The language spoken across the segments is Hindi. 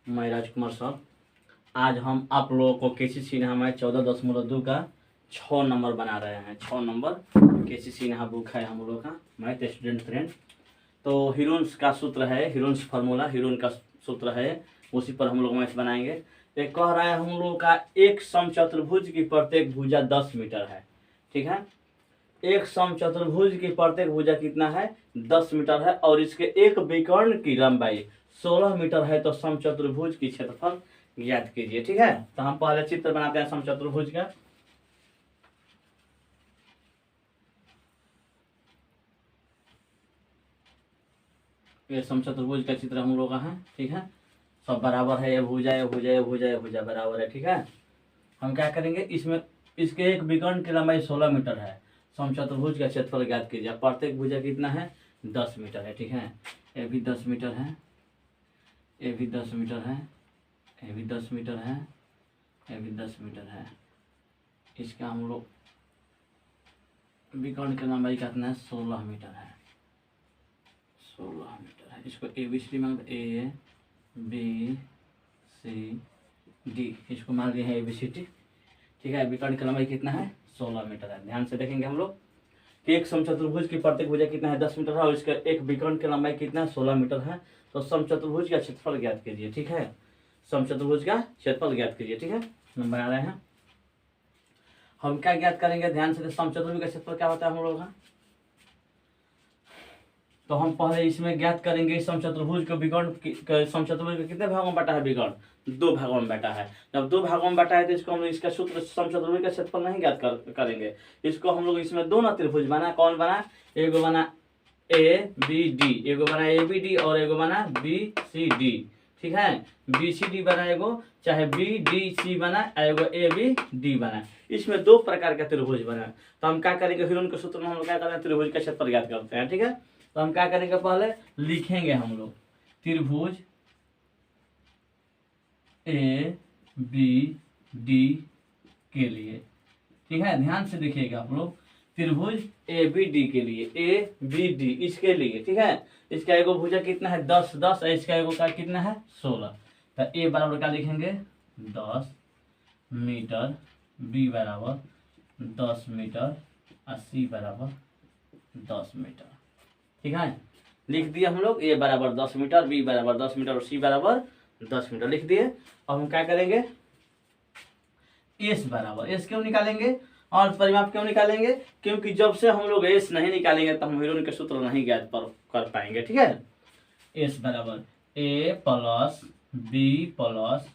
मैं राजकुमार सर। आज हम आप लोगों को केसी सिन्हा में 14.2 का 6 नंबर बना रहे हैं। 6 नंबर केसी सिन्हा बुक है हम लोगों का, मैथ स्टूडेंट फ्रेंड। तो हीरोन्स का सूत्र है, हीरोन्स फार्मूला, हीरोन का सूत्र है, उसी पर हम लोग मैथ बनाएंगे। एक कह रहा है हम लोग का एक समचतुर्भुज की प्रत्येक भुजा 10 मीटर है। ठीक है, एक समचतुर्भुज की प्रत्येक भुजा कितना है? 10 मीटर है और इसके एक विकर्ण की लंबाई 16 मीटर है। तो समचतुर्भुज की क्षेत्रफल ज्ञात कीजिए। ठीक है, तो हम पहले चित्र बनाते हैं समचतुर्भुज का। ये समचतुर्भुज का चित्र हम लोग का है। ठीक है, सब बराबर है, ये भुजा ये भुजा ये भुजा ये भुजा बराबर है। ठीक है, हम क्या करेंगे, इसमें इसके एक विकर्ण की लंबाई 16 मीटर है। समचतुर्भुज का क्षेत्रफल ज्ञात कीजिए। प्रत्येक भुजा कितना है? 10 मीटर है। ठीक है, ये भी 10 मीटर है, ये भी 10 मीटर है, ये भी 10 मीटर है, ये भी 10 मीटर है। इसका हम लोग विकर्ण की लंबाई कितना है? 16 मीटर है, 16 मीटर है। इसको ABCD मांग, A B C D, इसको मान लिए हैं ABCD। ठीक है, विकर्ण की लंबाई कितना है? 16 मीटर है। ध्यान से देखेंगे हम लोग कि एक समचतुर्भुज की प्रत्येक भुजा कितना है? 10 मीटर है और इसका एक विकर्ण की लंबाई कितना है? 16 मीटर है। तो समचतुर्भुज का क्षेत्रफल ज्ञात कीजिए। ठीक है, समचतुर्भुज का क्षेत्रफल ज्ञात कीजिए। ठीक है, हम बना रहे हैं। हम क्या ज्ञात करेंगे? ध्यान से, समचतुर्भुज का क्षेत्रफल क्या होता है हम लोग का? तो हम पहले इसमें ज्ञात करेंगे समचतुर्भुज के विकर्ण, समचतुर्भुज के कितने भागों में बटा है? विकर्ण 2 भागों में बटा है। जब 2 भागों में बटा है तो इसको हम इसका सूत्र समचतुर्भुज का क्षेत्रफल नहीं ज्ञात करेंगे। इसको हम लोग इसमें 2 त्रिभुज बना। कौन बना? एगो बना ABD, एगो बना ABD और एगो बना BCD। ठीक है, BCD बना एगो, चाहे BDC बना, एगो ABD बना। इसमें 2 प्रकार का त्रिभुज बना। तो हम क्या करेंगे? हीरोन के सूत्र में हम लोग क्या करते हैं? त्रिभुज का क्षेत्रफल ज्ञात करते हैं। ठीक है, तो हम क्या करेंगे? पहले लिखेंगे हम लोग त्रिभुज ABD के लिए। ठीक है, ध्यान से देखिएगा आप लोग, त्रिभुज ABD के लिए, ABD इसके लिए। ठीक है, इसका एगो भुजा कितना है? 10 10, और इसका एगो का कितना है? 16। तो A बराबर क्या लिखेंगे? 10 मीटर, B बराबर 10 मीटर और C बराबर 10 मीटर। ठीक है, लिख दिए हम लोग। A बराबर 10 मीटर, B बराबर 10 मीटर और C बराबर 10 मीटर लिख दिए। अब हम क्या करेंगे? S बराबर, S क्यों निकालेंगे और परिमाप क्यों निकालेंगे? क्योंकि जब से हम लोग S नहीं निकालेंगे तो हम हीरोन के सूत्र नहीं ज्ञात कर पाएंगे। ठीक है, S बराबर A plus B plus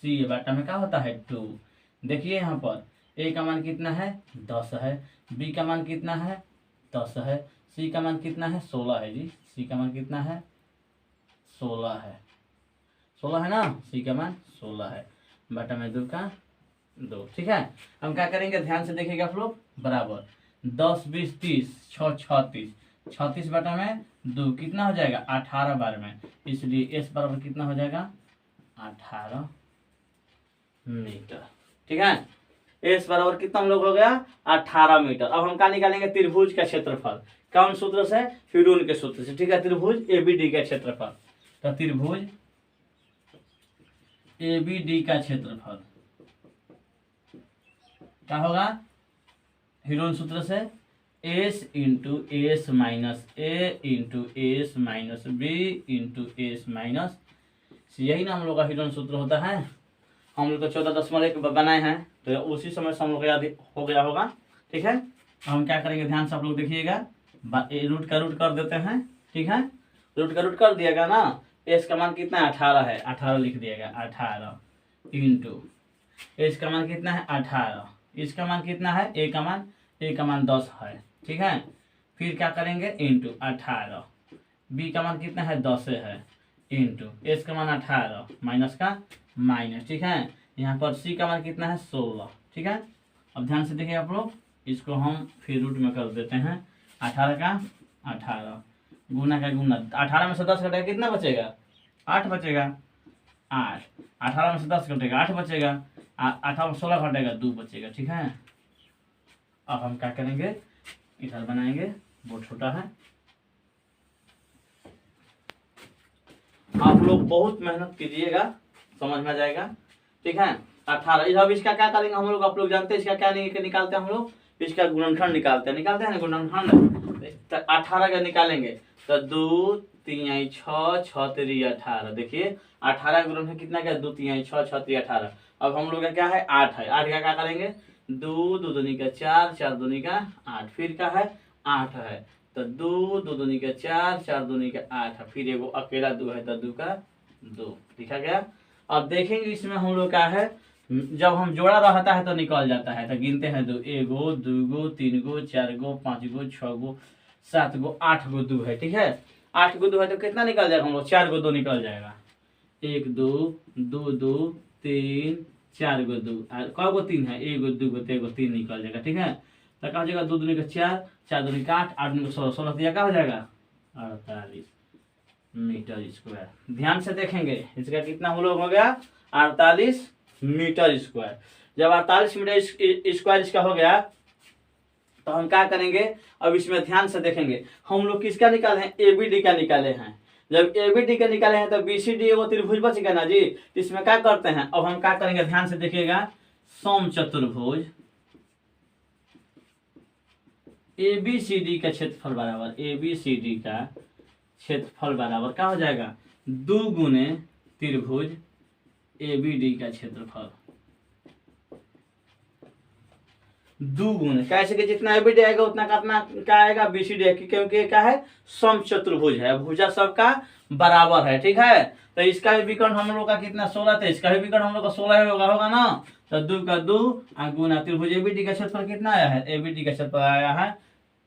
C बटा में क्या होता है? 2। देखिए यहाँ पर A का मान कितना है? 10 है, B का मान कितना है? 10 है, C का मान कितना है? 16 है जी। C का मान कितना है? 16 है, 16 है ना। C का मान 16 है, बटा में 2 का 2। ठीक है, हम क्या करेंगे? ध्यान से देखिएगा आप लोग। बराबर 10 20 30, 6 36, 36 बटा में 2 कितना हो जाएगा? 18 बार में। इसलिए S बराबर कितना हो जाएगा? 18 मीटर। ठीक है, S बराबर कितना हम लोग हो गया? 18 मीटर। अब हम क्या निकालेंगे? त्रिभुज का क्षेत्रफल। कौन सूत्र से? हीरोन के सूत्र से। ठीक है, त्रिभुज ABD का क्षेत्रफल। तो त्रिभुज ABD का क्षेत्रफल क्या होगा? हीरोन सूत्र से S into S minus A into S minus B into S minus C। यही ना हम लोग का हीरोन सूत्र होता है। हम लोग तो 14.1 बनाए हैं, तो उसी समय से हम लोग याद हो गया होगा। ठीक है, हम क्या करेंगे? ध्यान से आप लोग देखिएगा। रूट का रूट कर देते हैं। ठीक है, रूट का रूट कर दिएगा ना। S का मान कितना है? 18 है, 18 लिख दिएगा। 18 इंटू S का मान कितना है? 18। इसका मान कितना है? A का मान 10 है। ठीक है, फिर क्या करेंगे? इंटू 18। B का मान कितना है? 10 है, इंटू S का मान 18 माइनस का माइनस। ठीक है, यहाँ पर C का मान कितना है? 16। ठीक है, अब ध्यान से देखिए आप लोग, इसको हम फिर रूट में कर देते हैं। 18 का 18 गुना का गुना, 18 में से 10 घटेगा कितना बचेगा? 8 बचेगा। 8, 18 में से 10 घटेगा 8 बचेगा। 18 में 16 घटेगा 2 बचेगा। ठीक है, अब हम क्या करेंगे? इधर बनाएंगे, बहुत छोटा है। आप लोग बहुत मेहनत कीजिएगा। समझ में आ जाएगा। ठीक है 18। अब इसका क्या करेंगे हम लोग, आप लोग जानते हैं इसका क्या निकालते हैं हम लोग, इसका गुणनखंड निकालते हैं ना गुणनखंड। तो 18 का निकालेंगे तो 2 3 6 6 3 18। देखिए 18 गुणन है कितना क्या 2 3 6 6 3 18। अब हम लोग का क्या है 8 है, 8 का क्या करेंगे 2 2 दूनी का 4 4 दूनी का 8, फिर क्या है 8 है तो 2 2 दूनी का 4 4 दूनी का 8, फिर एगो अकेला 2 है तो 2 का 2 लिखा गया। अब देखेंगे इसमें हम लोग का है जब हम जोड़ा रहता है तो निकल जाता है, तो गिनते हैं 2 1 2 3 4 5 6 7 8 2 है। ठीक है 8 2 है तो कितना निकल जाएगा हम लोग 4 2 निकल जाएगा। 1 2 2 2 3 4 2 क 3 है 1 2 1 3 निकल जाएगा। ठीक है तो क्या हो जाएगा 2 दूनी का 4 4 दूनी का 8 8 दूनी का 16 16 दिया क्या हो जाएगा 48 मीटर स्क्वायर। ध्यान से देखेंगे इसका कितना हम लोग हो गया 48 मीटर स्क्वायर। जब 48 मीटर स्क्वायर इसका हो गया तो हम क्या करेंगे, अब इसमें ध्यान से देखेंगे हम लोग किसका निकाले हैं एबीडी का निकाले हैं। जब एबीडी का निकाले हैं तो बीसीडी वो त्रिभुज बच गया ना जी, तो इसमें क्या करते हैं अब हम क्या करेंगे ध्यान से देखिएगा समचतुर्भुज एबीसीडी का क्षेत्रफल बराबर एबीसीडी का क्षेत्रफल बराबर क्या हो जाएगा 2 गुने त्रिभुज एबीडी का क्षेत्रफल 2 गुने कैसे कि जितना एबीडी आएगा उतना कितना क्या आएगा बीसीडी है, क्योंकि क्या है समचतुर्भुज है, भुजा सबका बराबर है। ठीक है तो इसका भी विकर्ण हम लोग का कितना 16 था, इसका भी विकर्ण हम लोग का 16 होगा ना, तो 2 का 2 गुना त्रिभुज एबीडी का क्षेत्रफल कितना आया है एबीडी का क्षेत्रफल आया है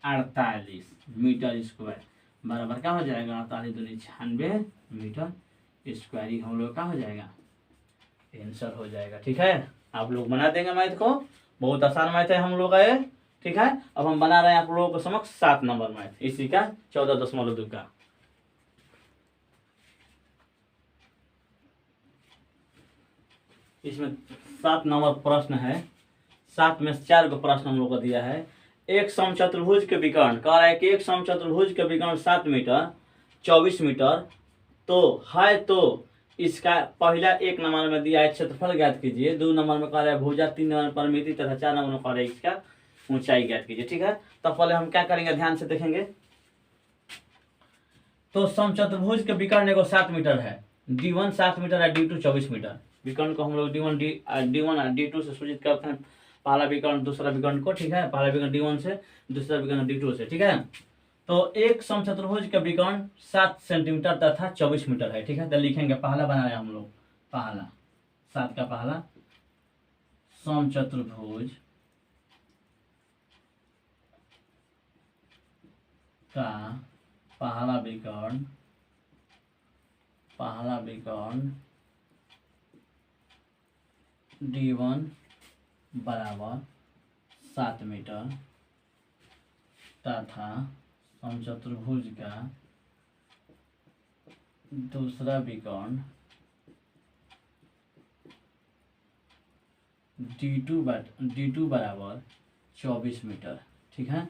48 मीटर स्क्वायर बराबर क्या हो जाएगा 48 दूनी 96 मीटर स्क्वायर। हम लोग का हो जाएगा आंसर हो जाएगा। ठीक है आप लोग बना देंगे मैथ को, बहुत आसान मैथ है हम लोग का ये। ठीक है अब हम बना रहे हैं आप लोगों को समक्ष 7 नंबर मैथ इसी का 14.2 का। इसमें 7 नंबर प्रश्न है, 7 में 4 को प्रश्न हम लोग को दिया है। एक समचतुर्भुज के विकर्ण कह रहा है कि एक समचतुर्भुज के विकर्ण 7 मीटर 24 मीटर तो है, तो इसका पहला 1 नंबर में दिया है क्षेत्रफल ज्ञात कीजिए, 2 नंबर में कह रहा है भुजा, 3 नंबर में परिमिति तथा 4 नंबर में कह रहा है इसका ऊंचाई ज्ञात कीजिए। ठीक है तो पहले हम क्या करेंगे ध्यान से देखेंगे। तो समचतुर्भुज के विकर्ण एगो 7 मीटर है, D1 7 मीटर है, D2 24 मीटर। विकर्ण को हम लोग D1 D2 से सूचित करते हैं, पहला विकर्ण दूसरा विकर्ण को। ठीक है पहला विकर्ण D1 से दूसरा विकर्ण D2 से। ठीक है तो एक समचतुर्भुज का विकर्ण 7 सेंटीमीटर तथा 24 मीटर है। ठीक है तो लिखेंगे पहला बना रहे हम लोग, पहला 7 का पहला समचतुर्भुज का पहला विकर्ण D1 बराबर 7 मीटर तथा समचतुर्भुज का दूसरा विकर्ण D2 बराबर 24 मीटर। ठीक है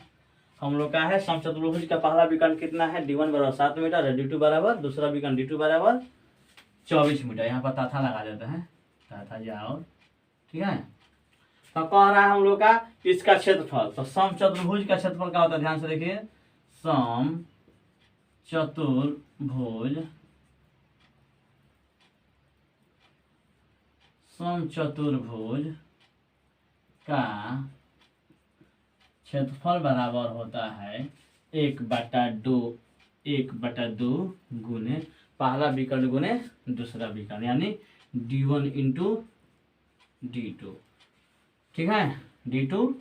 हम लोग का है समचतुर्भुज का पहला विकर्ण कितना है D1 बराबर 7 मीटर है, D2 बराबर दूसरा विकर्ण D2 बराबर 24 मीटर। यहाँ पर ताथा लगा देते हैं ताथा जाओ। ठीक है तो कह रहा है हम लोग का इसका क्षेत्रफल, तो समचतुर्भुज का क्षेत्रफल क्या होता है ध्यान से देखिए, समचतुर्भुज का क्षेत्रफल बराबर होता है 1/2 गुने पहला विकर्ण गुने दूसरा विकर्ण, यानी D1 इंटू D2। ठीक है D2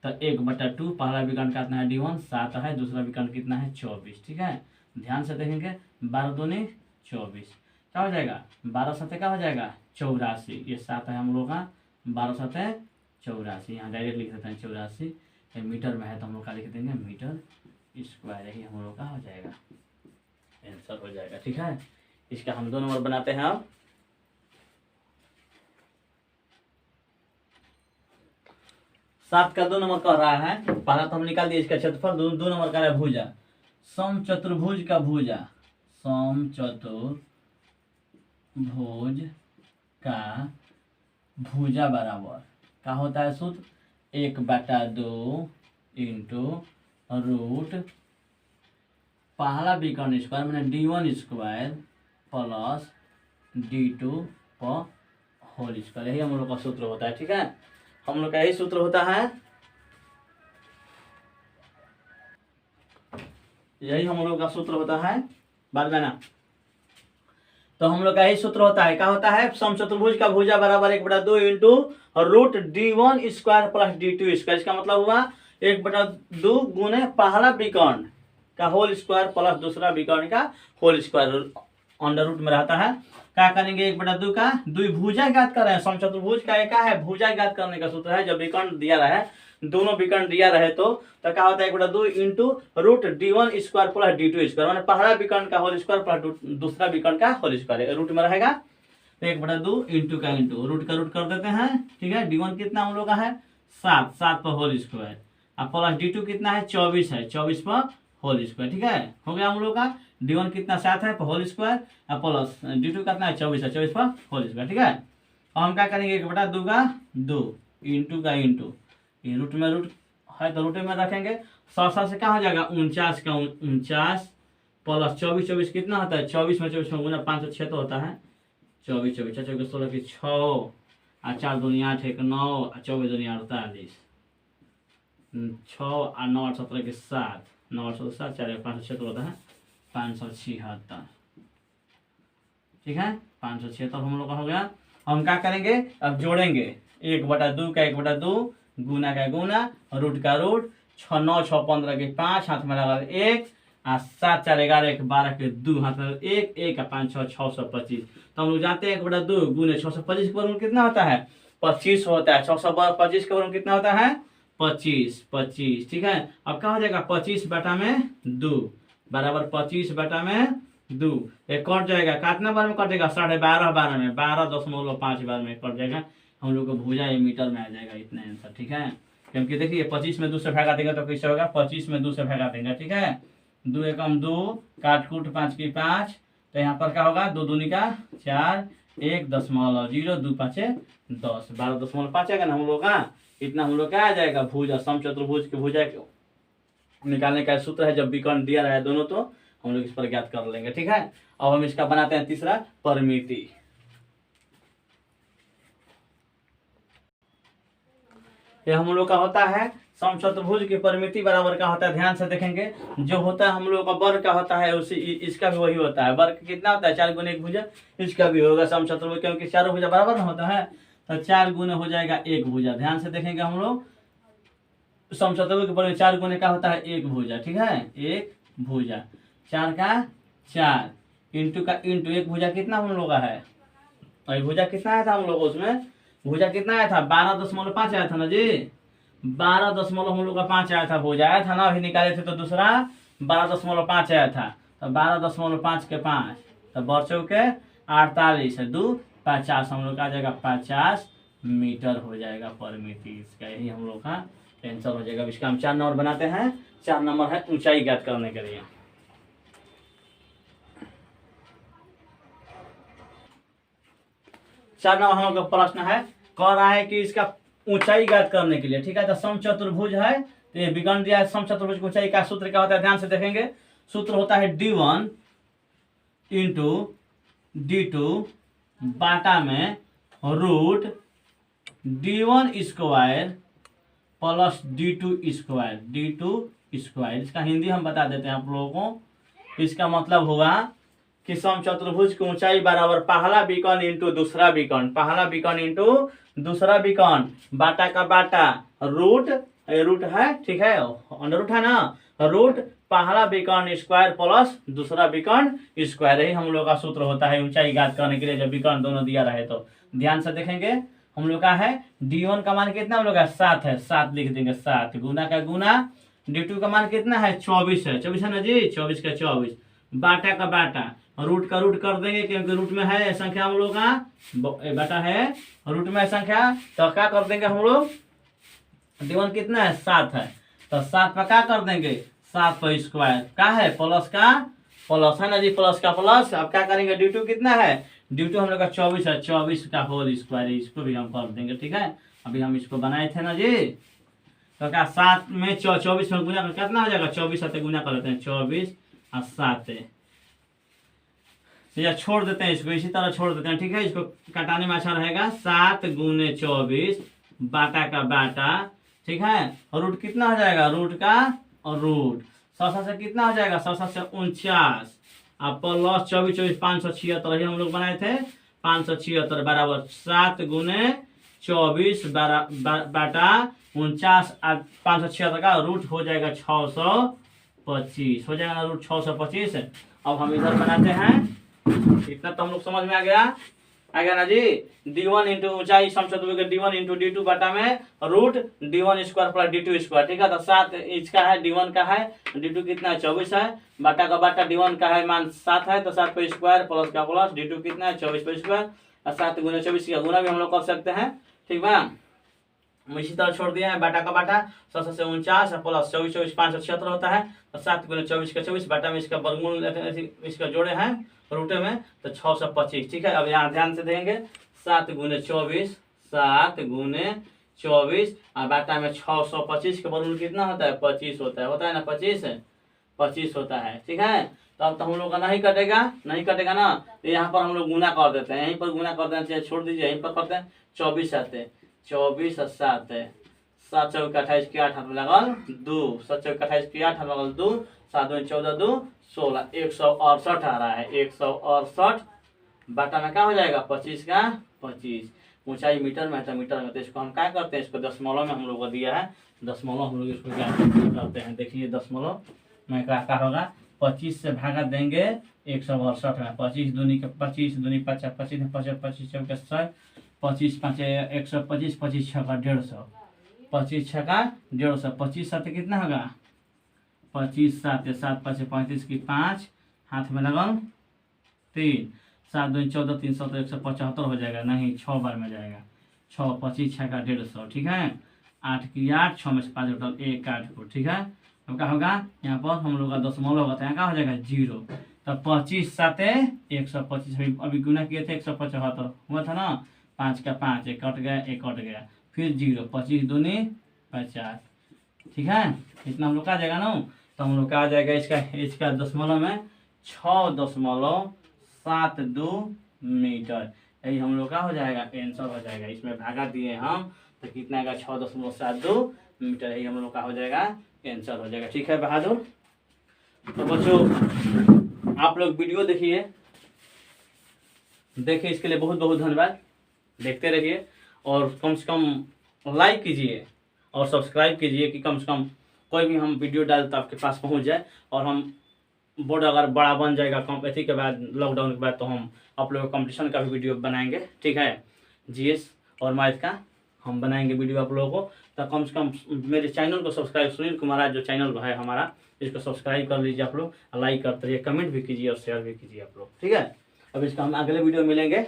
तो 1/2 पहला विकर्ण कितना है D1 7 है, दूसरा विकर्ण कितना है 24। ठीक है ध्यान से देखेंगे 12 दूनी 24 क्या हो जाएगा 12 सतह क्या हो जाएगा 84। ये 7 है हम लोग का 12 सतह 84, यहाँ डायरेक्ट लिख देते हैं 84। मीटर में है तो हम लोग का लिख देंगे मीटर स्क्वायर, ही हम लोग का हो जाएगा आंसर हो जाएगा। ठीक है इसका हम 2 नंबर बनाते हैं। अब 7 का 2 नंबर कह रहा है, पहला तो हम निकाल दिए इसका क्षेत्रफल, 2 नंबर का है भुजा, समचतुर्भुज का भुजा, समचतुर्भुज का भुजा बराबर क्या होता है सूत्र 1/2 इंटू रूट पहला विकर्ण स्क्वायर मैंने d1 स्क्वायर प्लस d2 पर होल स्क्वायर। यही हम लोग का सूत्र होता है। ठीक है, हम लोग का यही सूत्र होता है, यही हम लोग का सूत्र होता है। बात में ना, तो हम लोग का यही सूत्र होता है। क्या होता है? समचतुर्भुज का भुजा बराबर 1/2 into root d1 square plus d2 square. इसका मतलब हुआ 1/2 गुने पहला विकर्ण का होल स्क्वायर प्लस दूसरा विकर्ण का होल स्क्वायर अंडर रूट में रहता है। क्या करेंगे? 1/2 का द्विभुजा ज्ञात कर रहे हैं। समचतुर्भुज का एक है भुजा ज्ञात करने का सूत्र है। जब विकर्ण दिया रहे, दोनों विकर्ण दिया रहे तो क्या होता है? 1/2 into root d1 square plus d2 square, माने पहला विकर्ण का होल स्क्वायर प्लस दूसरा विकर्ण का होल स्क्वायर रूट में रहेगा। तो 1/2 इंटू का इंटू रूट का रूट कर देते हैं। ठीक है, d1 कितना हम लोग का है 7 पर होल स्क्वायर, और प्लस d2 कितना है 24 है, 24 पर होल स्क्वायर। ठीक है, हो गया हम लोग का d1 कितना 7 है पर होल स्क्वायर, और प्लस d2 कितना है 24 है, 24 पर होल स्क्वायर। ठीक है, और हम क्या करेंगे? 1/2 का 2 इंटू का इंटू, ये रूट में रूट है तो रूट में रखेंगे। 100 से क्या हो जाएगा? 49 का 49 प्लस 24, 24 कितना होता है? 24 में 24 में गुना 506 तो होता है। 24 24 4 16 की 6 और 4 दूनी 8 1 9 और 24 दूनी 48 6 और 9 8 17 की 7 9 8 7 4 506 तो होता है 576। ठीक है, 576 हम लोग का हो गया। हम क्या करेंगे? अब जोड़ेंगे 1/2 का 1/2 गुना का गुना रूट का रूट 6 9 6 15 के 5 हाथ में लगा 1 और 7 4 11 1 12 के 2 हाथ में 1 1 और 5 6 625। तो हम लोग जानते हैं 1/2 गुने 625 का वर्गमूल कितना होता है? 25 होता है। 625 का वर्गमूल कितना होता है? 25 25। ठीक है, अब क्या हो जाएगा? 25/2 बराबर 25/2। एक कट जाएगा, कितना बार में कटेगा? 12.5 बार में 12.5 बार में कट जाएगा। हम लोग को भुजा ये मीटर में आ जाएगा इतना आंसर। ठीक है, क्योंकि देखिए 25 में 2 से भगा देंगे तो कैसे होगा? 25 में 2 से भगा देंगे। ठीक है, 2 एकम 2 काट कूट 5 की 5, तो यहाँ पर क्या होगा? 2 दूनी का 4 1.0 2 5 10 12.5 आएगा ना हम लोग का। इतना हम लोग का आ जाएगा भुजा। समचतुर्भुज के भुजा निकालने का सूत्र है। जब विकर्ण दिया रहा है दोनों तो हम लोग इस पर ज्ञात कर लेंगे। ठीक है, अब हम इसका बनाते हैं तीसरा परिमिति। ये हम लोग का होता है समचतुर्भुज की परिमिति बराबर का होता है। ध्यान से देखेंगे, जो होता है हम लोग का वर्ग का होता है उसी इसका भी वही होता है। वर्ग कितना होता है? 4 गुने 1 भुजा, इसका भी होगा समचतुर्भुज, क्योंकि चारों भुजा बराबर ना होता है तो 4 गुने हो जाएगा 1 भुजा। ध्यान से देखेंगे हम लोग समचतुर्भुज के परिमिति 4 गुने का होता है 1 भुजा। ठीक है, 1 भुजा 4 का 4 इंटू का इंटू 1 भुजा कितना हम लोग का है? और भुजा कितना आया था हम लोग? उसमें भुजा कितना आया था? 12.5 आया था ना जी। 12 हम लोग का 5 आया था भुजा, आया था ना। अभी निकाले थे तो दूसरा 12.5 आया था, तो 12.5 के 5 तो बच्चों के 48 है 2 50 हम लोग का आ जाएगा 50 मीटर हो जाएगा परिमिति। इसका यही हम लोग का आंसर हो जाएगा। इसका हम 4 नंबर बनाते हैं। 4 नंबर है ऊंचाई ज्ञात करने के लिए। चार नंबर हम लोग का प्रश्न है, कह रहा है कि इसका ऊंचाई ज्ञात करने के लिए। ठीक है, तो समचतुर्भुज है तो ये विकर्ण दिया है। समचतुर्भुज की ऊंचाई का सूत्र क्या होता है? ध्यान से देखेंगे, सूत्र होता है d1 इंटू d2 बाटा में root d1 square plus d2 square. इसका हिंदी हम बता देते हैं आप लोगों को। इसका मतलब होगा कि समचतुर्भुज की ऊंचाई बराबर पहला विकर्ण इंटू दूसरा विकर्ण, पहला विकर्ण इंटू दूसरा विकर्ण, बाटा का बाटा रूट है। ठीक है, अंडर रूट है ना, रूट पहला विकर्ण स्क्वायर प्लस दूसरा विकर्ण स्क्वायर। यही हम लोग का सूत्र होता है ऊंचाई ज्ञात करने के लिए जब विकर्ण दोनों दिया रहे तो। ध्यान से देखेंगे, हम लोग का है d1 का मान कितना हम लोग का 7 है, 7 लिख देंगे 7 गुना का गुना d2 का मान कितना है 24 है, 24 है ना जी, 24 का 24 बाटा का बाटा रूट का रूट कर देंगे क्योंकि रूट में है संख्या हम लोग का बाटा है रूट में संख्या, तो क्या कर देंगे हम लोग d1 कितना है 7 है तो 7 पर क्या कर देंगे 7 पर स्क्वायर क्या है प्लस का प्लस है ना जी, प्लस का प्लस। अब क्या करेंगे d2 कितना है ड्यू टू हम लोग का 24 है, 24 का होल स्क्वायर है, इसको भी हम कर देंगे। ठीक है, अभी हम इसको बनाए थे ना जी, तो क्या 7 में 24 में गुना कर कितना हो जाएगा, 24 साथ गुना कर लेते हैं, 24 और 7 या छोड़ देते हैं इसको, इसी तरह छोड़ देते हैं। ठीक है, इसको कटाने में अच्छा रहेगा। 7 गुने 24 बाटा का बाटा, ठीक है, और रूट कितना हो जाएगा, रूट का और रूट 100 से कितना हो जाएगा, 100 से 49 और प्लस 24 24 576 ही हम लोग बनाए थे, 576 बराबर 7 गुने 24 बाटा 49 और 576 का रूट हो जाएगा 625 हो जाएगा ना, रूट 625। अब हम इधर बनाते हैं, इतना तो हम लोग समझ में आ गया ना जी। d1 इंटू ऊंचाई समचतुर्भुज का d1 इंटू d2 बाटा में root d1 square plus d2 square. ठीक है, तो 7 इसका है, d1 का है, d2 कितना है 24 है, बाटा का बाटा d1 का है मान 7 है, तो 7 पे स्क्वायर प्लस का प्लस, d2 कितना है 24 पे स्क्वायर और 7 गुना 24 का गुना भी हम लोग कर सकते हैं। ठीक है, हम इसी तरह छोड़ दिया है, बाटा का बाटा 100 से 49 प्लस 24 24 576 होता है, तो 7 गुना 24 का 24 बाटा में इसका वर्गमूल इसका जोड़े हैं रूटे में, तो 625। ठीक है, अब यहाँ ध्यान से देंगे, 7 गुने 24 7 गुने 24 और बाटा में 625 का वर्गमूल कितना होता है, 25 होता है ना, 25 होता है। ठीक है, तो अब तो हम लोग का नहीं कटेगा ना, तो यहाँ पर हम लोग गुना कर देते हैं, यहीं पर गुना कर देना चाहिए, छोड़ दीजिए, यहीं पर करते हैं। 24 आते हैं, 24 और 7 है, 7 चौक 28 के 8 हाथ में लगल 2, 7 चौक 28 के 8 हाथ में लगल 2, 7 में 14 2 16, 168 आ रहा है, 168 बाटा में क्या हो जाएगा, 25 का 25। ऊंचाई मीटर में है, तो मीटर में, तो इसको हम क्या करते हैं, इसको दशमलव में हम लोग को दिया है, दशमलव हम लोग इसको क्या करते हैं, देखिए दशमलव में क्या होगा, 25 से भागा देंगे 168 में, 25 दूनी 50 50 25 25 चौक 100, 25 5 125, 25 6 का 150, 25 6 का 150, 25 7 कितना होगा, 25 7 7 5 35 की 5 हाथ में लगल 3, 7 2 14 300 तो 175 हो जाएगा, नहीं 6 बार में जाएगा, 6 25 6 का 150। ठीक है, 8 की 8 6 में से 5 टोटल 1 8 को। ठीक है, अब क्या होगा, यहाँ पर हम लोग का दशमलव होगा, तो यहाँ क्या हो जाएगा 0, तो 25 7 125, अभी गुना किए थे 175 हुआ था ना, 5 का 5 एक कट गया, फिर 0, 25 दूनी 50। ठीक है, इतना हम लोग का आ जाएगा ना, तो हम लोग का आ जाएगा इसका दशमलव में 6.72 मीटर, यही हम लोग का हो जाएगा आंसर हो जाएगा। इसमें भागा दिए हम, तो कितना आएगा 6.72 मीटर, यही हम लोग का हो जाएगा आंसर हो जाएगा। ठीक है बहादुर, तो बच्चों आप लोग वीडियो देखिए इसके लिए बहुत बहुत धन्यवाद, देखते रहिए और कम से कम लाइक कीजिए और सब्सक्राइब कीजिए कि कम से कम कोई भी हम वीडियो डाले तो आपके पास पहुंच जाए, और हम बोर्ड अगर बड़ा बन जाएगा अथी के बाद, लॉकडाउन के बाद, तो हम आप लोगों को कंपटीशन का भी वीडियो बनाएंगे। ठीक है, जीएस और मैथ का हम बनाएंगे वीडियो आप लोगों को, तो कम से कम मेरे चैनल को सब्सक्राइब, सुनील कुमार जो चैनल है हमारा, इसको सब्सक्राइब कर लीजिए आप लोग, लाइक करते रहिए, कमेंट भी कीजिए और शेयर भी कीजिए आप लोग। ठीक है, अब इसका हम अगले वीडियो मिलेंगे।